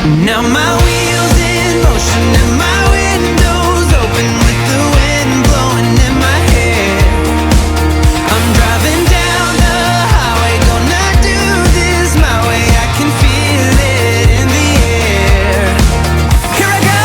Now my wheels in motion and my windows open with the wind blowing in my hair. I'm driving down the highway, gonna do this my way. I can feel it in the air. Here I go.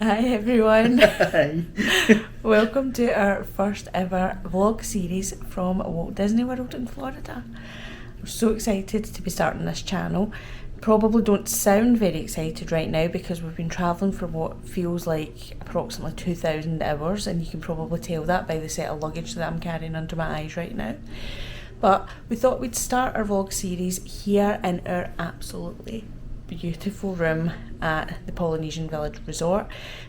Hi everyone, Hi. welcome to our first ever vlog series from Walt Disney World in Florida. We're so excited to be starting this channel. Probably don't sound very excited right now because we've been travelling for what feels like approximately 2,000 hours, and you can probably tell that by the set of luggage that I'm carrying under my eyes right now. But we thought we'd start our vlog series here in our absolutely beautiful room at the Polynesian Village Resort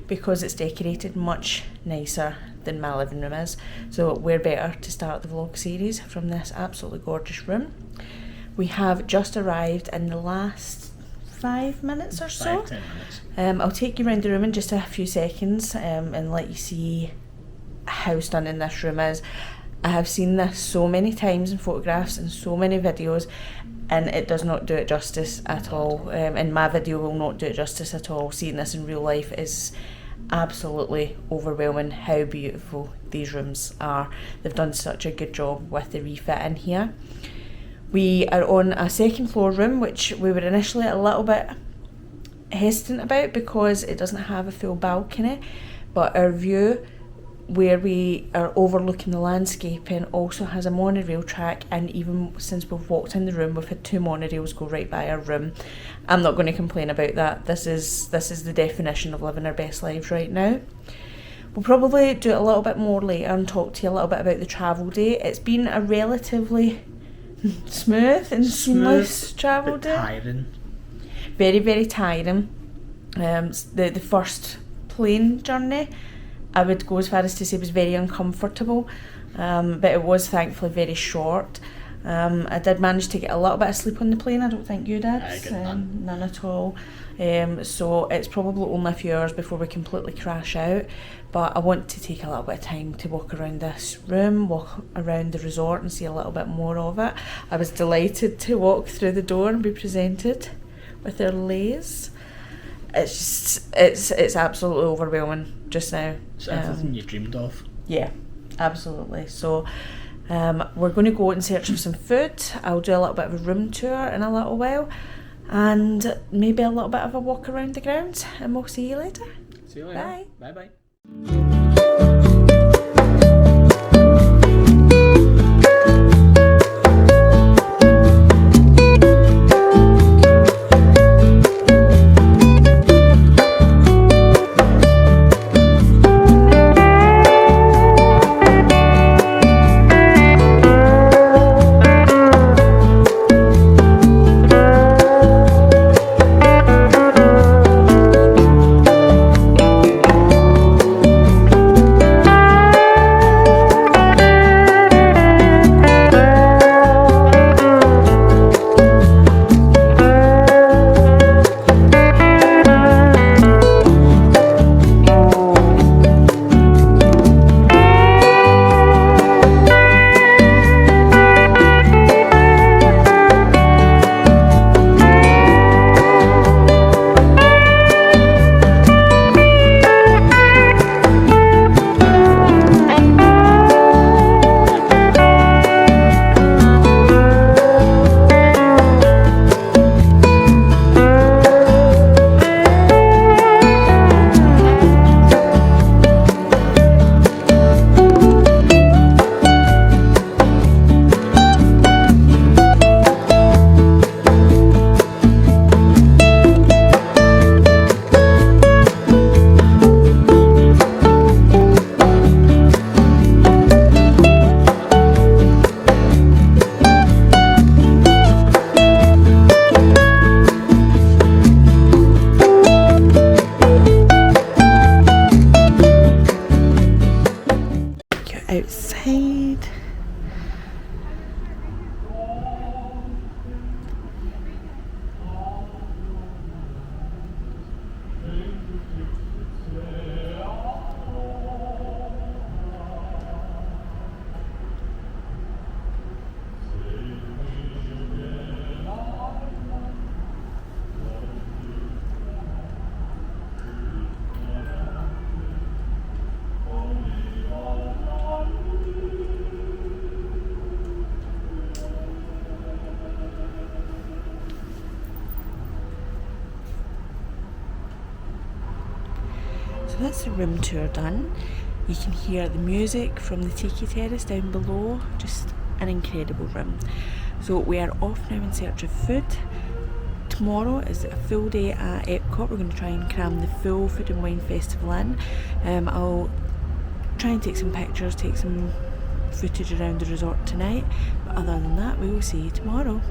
because it's decorated much nicer than my living room is. So where better to start the vlog series from this absolutely gorgeous room. We have just arrived in the last 5 minutes or so. 5-10 minutes. I'll take you around the room in just a few seconds and let you see how stunning this room is. I have seen this so many times in photographs and so many videos, and it does not do it justice at all. And my video will not do it justice at all. Seeing this in real life is absolutely overwhelming how beautiful these rooms are. They've done such a good job with the refit in here. We are on a second floor room, which we were initially a little bit hesitant about because it doesn't have a full balcony, but our view where we are overlooking the landscaping also has a monorail track, and even since we've walked in the room we've had 2 monorails go right by our room. I'm not going to complain about that. This is the definition of living our best lives right now. We'll probably do it a little bit more later and talk to you a little bit about the travel day. It's been a relatively smooth and seamless travel day. Tiring. Very, very tiring. The first plane journey, I would go as far as to say was very uncomfortable, but it was thankfully very short. I did manage to get a little bit of sleep on the plane. I don't think you did. I got none. None at all. So it's probably only a few hours before we completely crash out, but I want to take a little bit of time to walk around this room, walk around the resort and see a little bit more of it. I was delighted to walk through the door and be presented with our leis. It's absolutely overwhelming just now. It's everything you dreamed of. Yeah, absolutely. So we're going to go out in search of some food. I'll do a little bit of a room tour in a little while, and maybe a little bit of a walk around the grounds, and we'll see you later. See you later. Bye. Bye bye. outside. So that's the room tour done. You can hear the music from the Tiki Terrace down below, just an incredible room. So we are off now in search of food. Tomorrow is a full day at EPCOT. We're going to try and cram the full Food and Wine Festival in. I'll try and take some pictures, take some footage around the resort tonight, but other than that we will see you tomorrow.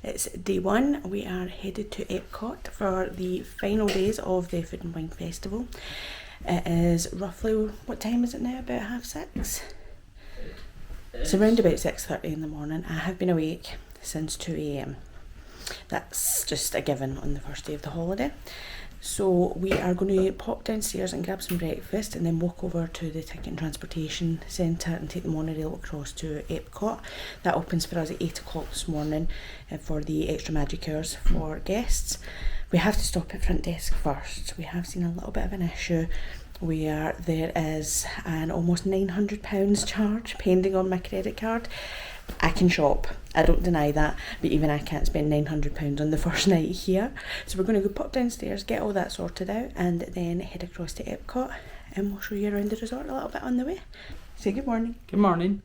It's day one. We are headed to EPCOT for the final days of the Food and Wine Festival. It is roughly, what time is it now? About 6:30? It's around about 6:30 in the morning. I have been awake since 2 AM. That's just a given on the first day of the holiday. So we are going to pop downstairs and grab some breakfast and then walk over to the Ticket and Transportation Centre and take the monorail across to EPCOT. That opens for us at 8 o'clock this morning for the extra magic hours for guests. We have to stop at front desk first. We have seen a little bit of an issue where there is an almost £900 charge pending on my credit card. I can shop, I don't deny that, but even I can't spend £900 on the first night here. So we're going to go pop downstairs, get all that sorted out, and then head across to EPCOT, and we'll show you around the resort a little bit on the way. Say good morning. Good morning.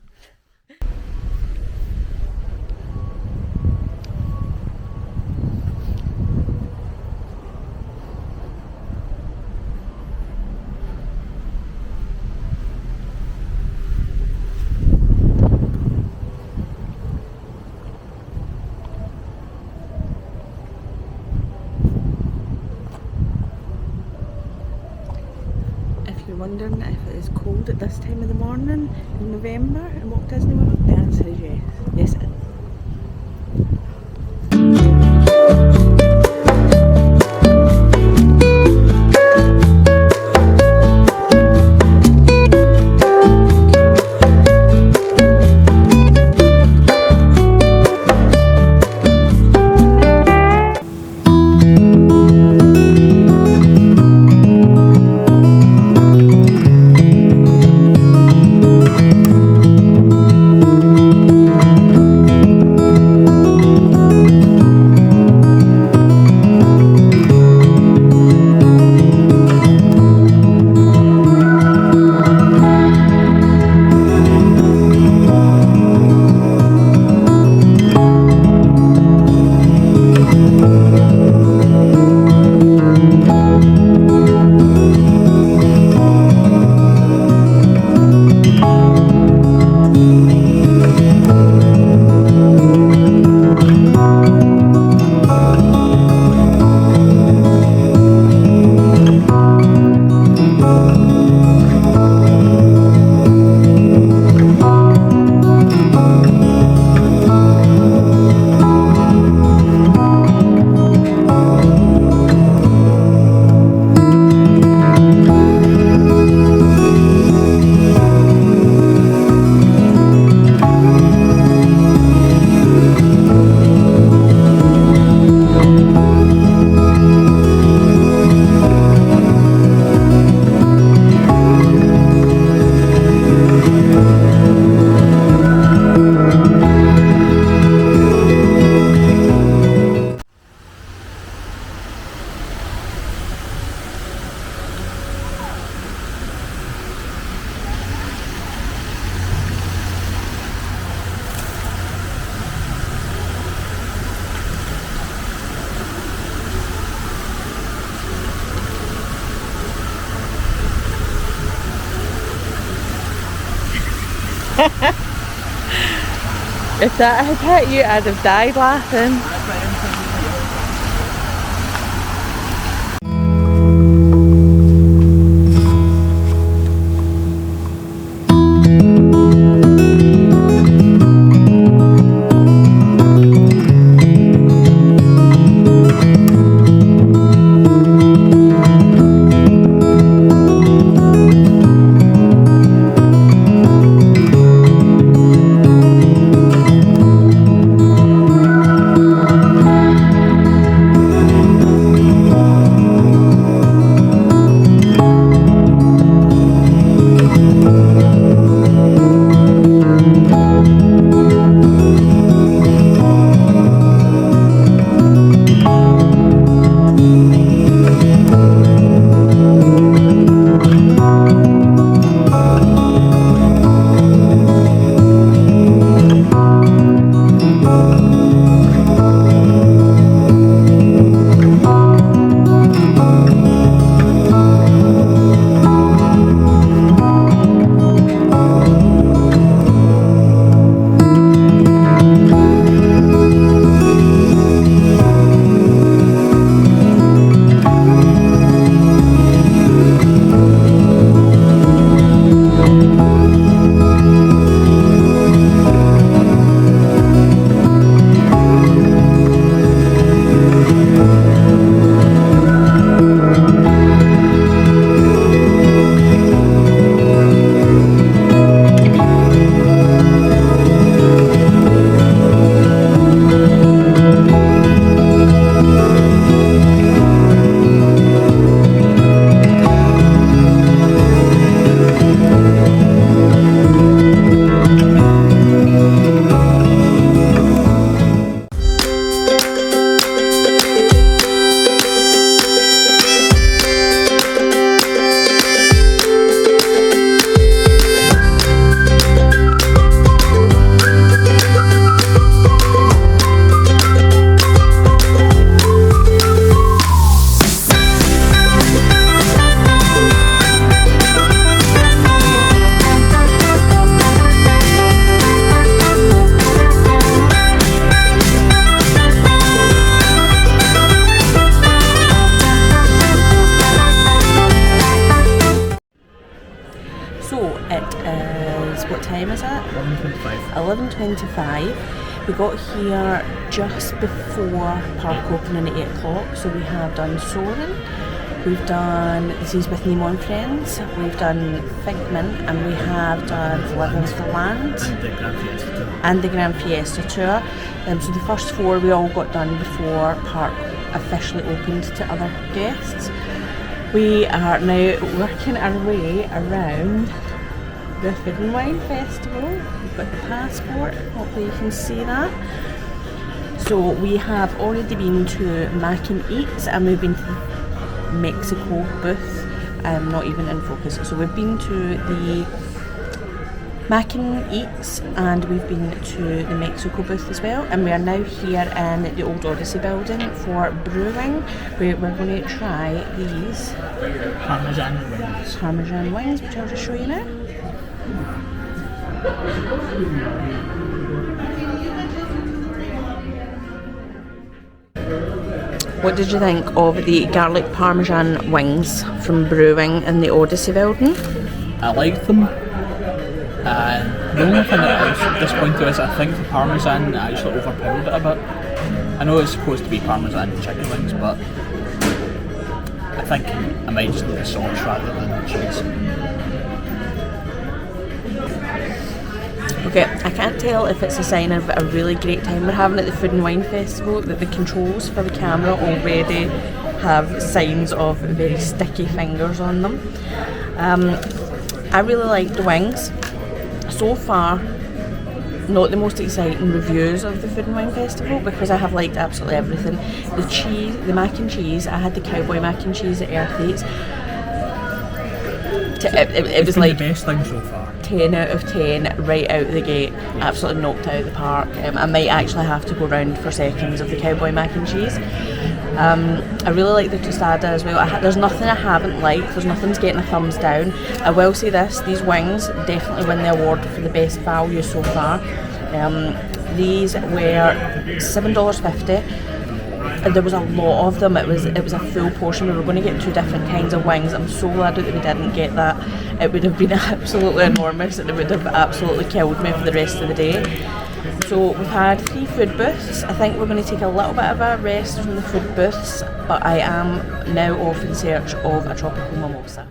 Wondering if it is cold at this time of the morning in November in Walt Disney World? The answer is yes. Yes it is. If that had hit you, I'd have died laughing. What time is it? 11:25. 11:25. We got here just before park opening at 8 o'clock, so we have done Soarin', we've done This Is With Nemo and Friends, we've done Figment, and we have done Living with the Land And the Grand Fiesta tour. So the first 4 we all got done before park officially opened to other guests. We are now working our way around the Food and Wine Festival. We've got the passport, hopefully you can see that. So we have already been to Mac and Eats, and we've been to the Mexico booth, not even in focus. So we've been to the Mac and Eats and we've been to the Mexico booth as well, and we are now here in the old Odyssey building for brewing. We're going to try these Parmesan wings, which I'll just show you now. What did you think of the garlic Parmesan wings from brewing in the Odyssey building? I liked them. The only thing that I was disappointed is I think the Parmesan actually overpowered it a bit. I know it's supposed to be Parmesan chicken wings, but I think I might just need the sauce rather than cheese. Okay, I can't tell if it's a sign of a really great time we're having at the Food and Wine Festival that the controls for the camera already have signs of very sticky fingers on them. I really like the wings. So far, not the most exciting reviews of the Food and Wine Festival because I have liked absolutely everything. The cheese, the mac and cheese, I had the cowboy mac and cheese at Earthy's. It was like the best thing so far. 10 out of 10 right out of the gate. Absolutely knocked out of the park. I might actually have to go round for seconds of the cowboy mac and cheese. I really like the tostada as well. There's nothing I haven't liked. There's nothing's getting a thumbs down. I will say this, these wings definitely win the award for the best value so far. These were $7.50. There was a lot of them. It was a full portion. We were going to get 2 different kinds of wings. I'm so glad that we didn't get that. It would have been absolutely enormous and it would have absolutely killed me for the rest of the day. So we've had 3 food booths. I think we're going to take a little bit of a rest from the food booths, but I am now off in search of a tropical mimosa.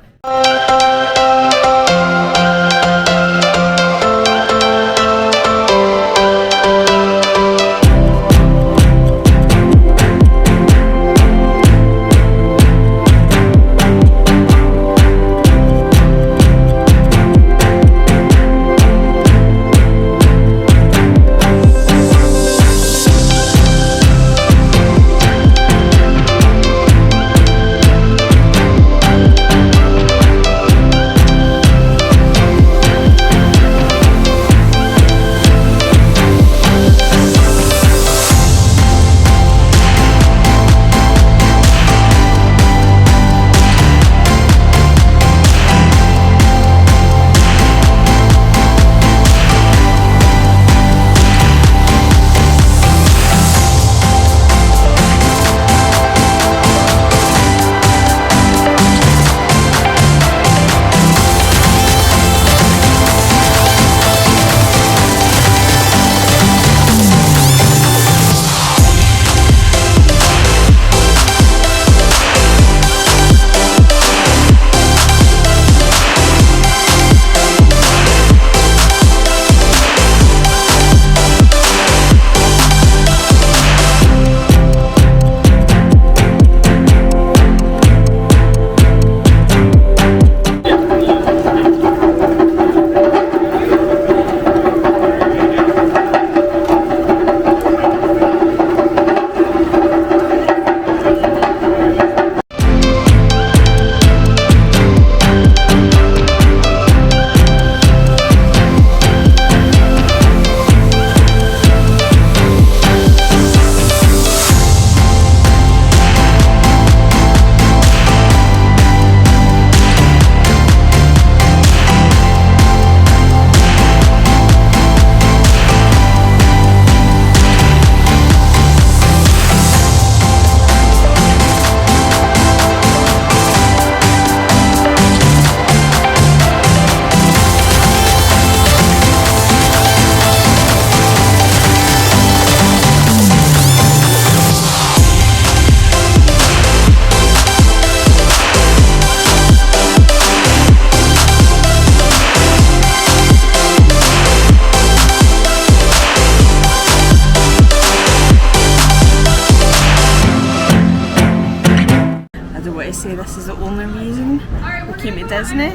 This is the only reason we came to Disney.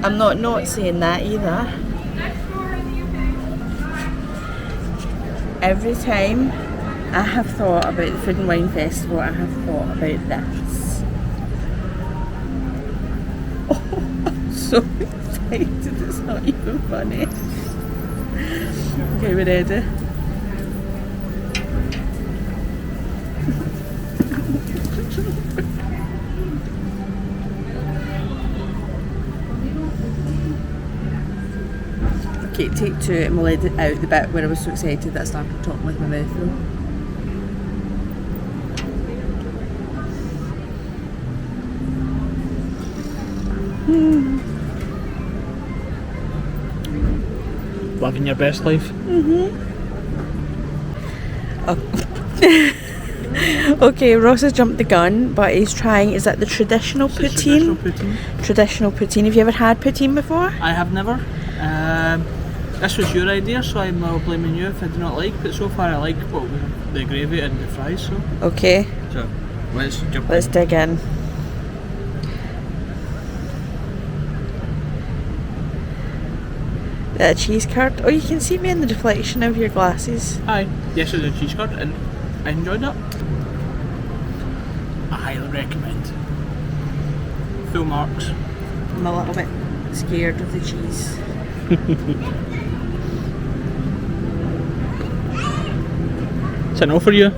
I'm not saying that either. Every time I have thought about the Food and Wine Festival, I have thought about this. Oh, I'm so excited, it's not even funny. Okay, we're ready. Okay, take 2 and we'll edit out the bit where I was so excited that I started talking with my mouth full. Living your best life? Okay, Ross has jumped the gun, but he's trying, is that the traditional poutine? Traditional poutine. Have you ever had poutine before? I have never. This was your idea, so I'm blaming you if I do not like, but so far I like the gravy and the fries, so. Okay. So, let's jump Let's dig in. A cheese curd. Oh, you can see me in the reflection of your glasses. Aye. Yes, it's a cheese curd and I enjoyed it. I highly recommend. Full marks. I'm a little bit scared of the cheese. It's a no for you.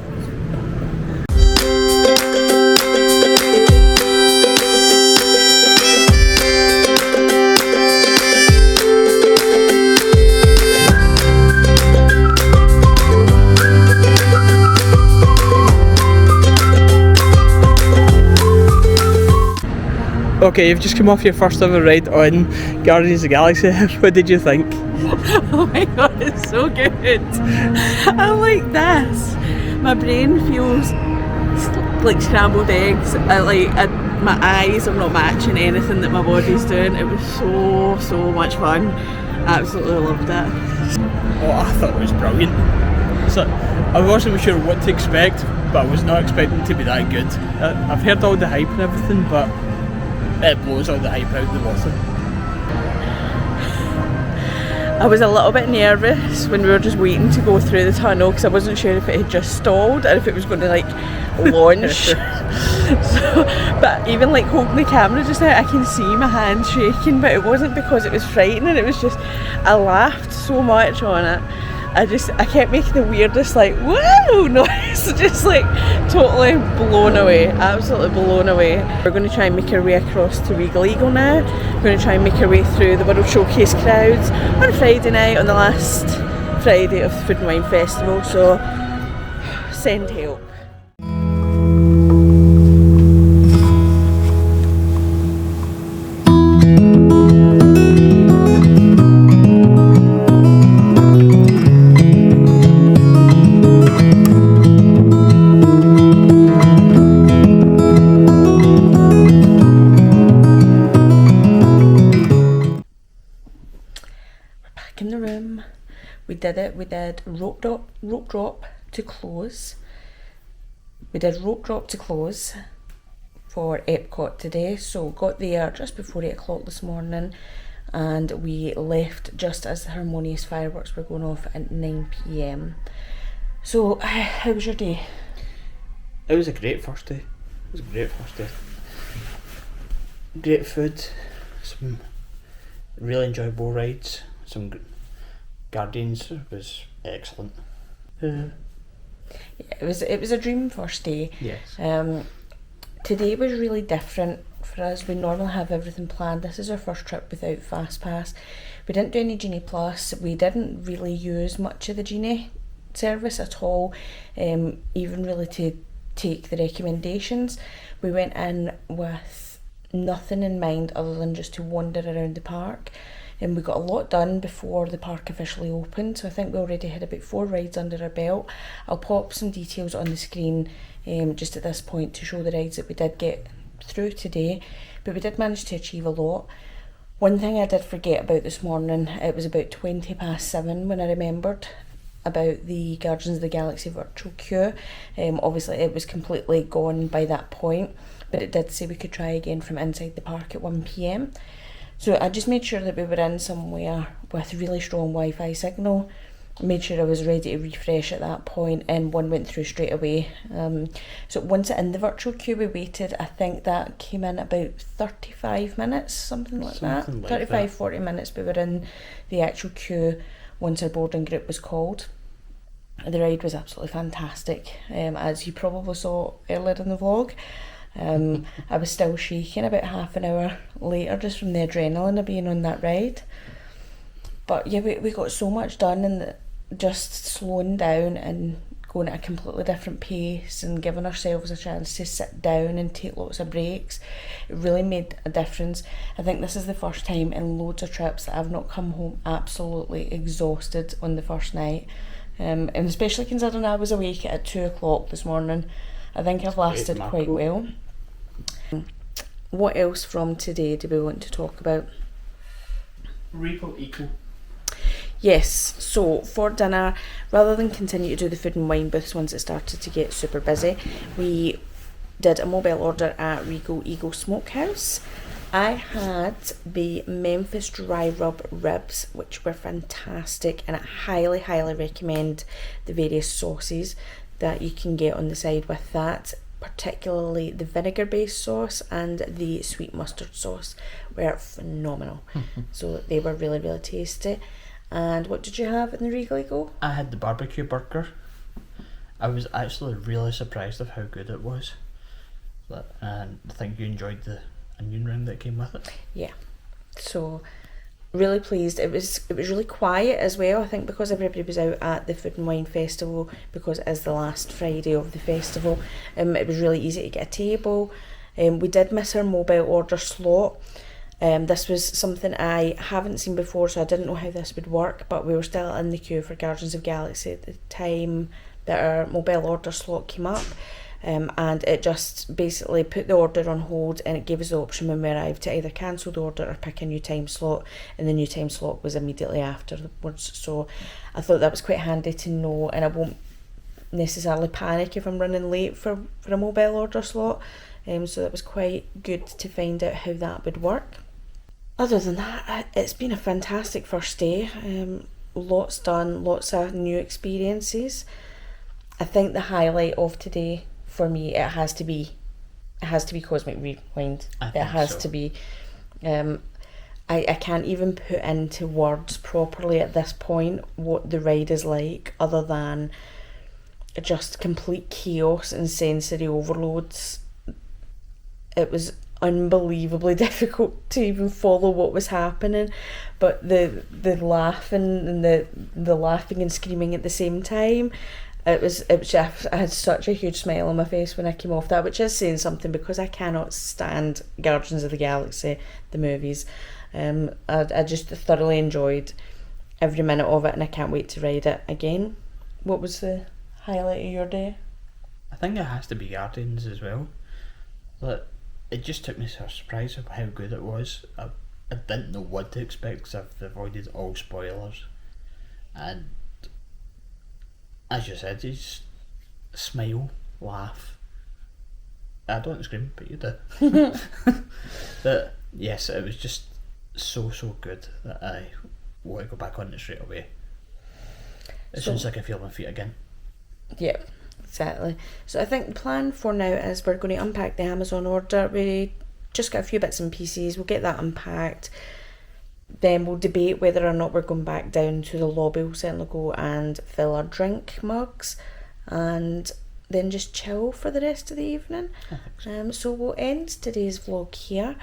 Okay, you've just come off your first ever ride on Guardians of the Galaxy. What did you think? Oh my god, it's so good. I'm like this. My brain feels like scrambled eggs. My eyes are not matching anything that my body's doing. It was so much fun. Absolutely loved it. Oh, I thought it was brilliant. So, I wasn't sure what to expect, but I was not expecting it to be that good. I've heard all the hype and everything, but it blows all the hype out of the water. I was a little bit nervous when we were just waiting to go through the tunnel because I wasn't sure if it had just stalled or if it was going to like launch. But even like holding the camera just now, I can see my hands shaking, but it wasn't because it was frightening, it was just I laughed so much on it. I kept making the weirdest like whoa noise, just like totally blown away, absolutely blown away. We're going to try and make our way across to Regal Eagle now. We're going to try and make our way through the World Showcase crowds on Friday night, on the last Friday of the Food and Wine Festival, so send help. In the room, we did rope drop to close. We did rope drop to close for EPCOT today, so got there just before 8 o'clock this morning and we left just as the harmonious fireworks were going off at 9 p.m. So how was your day? It was a great first day. Great food, some really enjoyable rides, some Guardians was excellent. Yeah, it was a dream first day. Yes. Today was really different for us. We normally have everything planned. This is our first trip without FastPass. We didn't do any Genie Plus. We didn't really use much of the Genie service at all, even really to take the recommendations. We went in with nothing in mind other than just to wander around the park. And we got a lot done before the park officially opened, so I think we already had about 4 rides under our belt. I'll pop some details on the screen just at this point to show the rides that we did get through today, but we did manage to achieve a lot. One thing I did forget about this morning, it was about 7:20 when I remembered about the Guardians of the Galaxy virtual queue. Obviously it was completely gone by that point, but it did say we could try again from inside the park at 1 p.m. So I just made sure that we were in somewhere with really strong Wi-Fi signal, made sure I was ready to refresh at that point, and one went through straight away. So once in the virtual queue we waited, I think that came in about 35 minutes, something like that. 40 minutes we were in the actual queue once our boarding group was called. The ride was absolutely fantastic, as you probably saw earlier in the vlog. I was still shaking about half an hour later just from the adrenaline of being on that ride. But yeah, we got so much done, and just slowing down and going at a completely different pace and giving ourselves a chance to sit down and take lots of breaks, it really made a difference. I think this is the first time in loads of trips that I've not come home absolutely exhausted on the first night, and especially considering I was awake at 2 o'clock this morning. I think I've lasted quite well. What else from today do we want to talk about? Regal Eagle. Yes, so for dinner, rather than continue to do the food and wine booths once it started to get super busy, we did a mobile order at Regal Eagle Smokehouse. I had the Memphis dry rub ribs, which were fantastic, and I highly recommend the various sauces that you can get on the side with that, particularly the vinegar based sauce and the sweet mustard sauce were phenomenal. So they were really tasty. And what did you have in the Regal Eagle? I had the barbecue burger. I was actually really surprised of how good it was, and I think you enjoyed the onion ring that came with it. Yeah, so really pleased. It was really quiet as well, I think because everybody was out at the Food and Wine Festival, because it is the last Friday of the festival. It was really easy to get a table. We did miss our mobile order slot. This was something I haven't seen before, so I didn't know how this would work, but we were still in the queue for Guardians of the Galaxy at the time that our mobile order slot came up. And it just basically put the order on hold, and it gave us the option when we arrived to either cancel the order or pick a new time slot, and the new time slot was immediately afterwards. So I thought that was quite handy to know, and I won't necessarily panic if I'm running late for a mobile order slot. So that was quite good to find out how that would work. Other than that, it's been a fantastic first day. Lots done, lots of new experiences. I think the highlight of today for me, it has to be Cosmic Rewind. It has to be. I can't even put into words properly at this point what the ride is like, other than just complete chaos and sensory overloads. It was unbelievably difficult to even follow what was happening, but the laughing and the laughing and screaming at the same time, it was just, I had such a huge smile on my face when I came off that, which is saying something because I cannot stand Guardians of the Galaxy, the movies. I just thoroughly enjoyed every minute of it, and I can't wait to ride it again. What was the highlight of your day? I think it has to be Guardians as well. But it just took me to a surprise of how good it was. I didn't know what to expect because I've avoided all spoilers. And as you said, you just smile, laugh. I don't scream, but you do. But yes, it was just so good that I want to go back on it straight away. As soon as I can feel my feet again. Yeah, exactly. So I think the plan for now is we're going to unpack the Amazon order. We just got a few bits and pieces. We'll get that unpacked. Then we'll debate whether or not we're going back down to the lobby. We'll certainly go and fill our drink mugs and then just chill for the rest of the evening. So we'll end today's vlog here.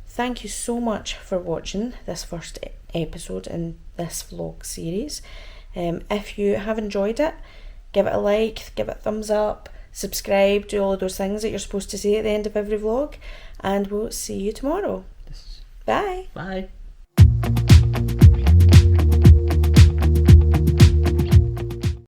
Thank you so much for watching this first episode in this vlog series. If you have enjoyed it, give it a like, give it a thumbs up, subscribe, do all of those things that you're supposed to say at the end of every vlog, and we'll see you tomorrow. Bye. Bye.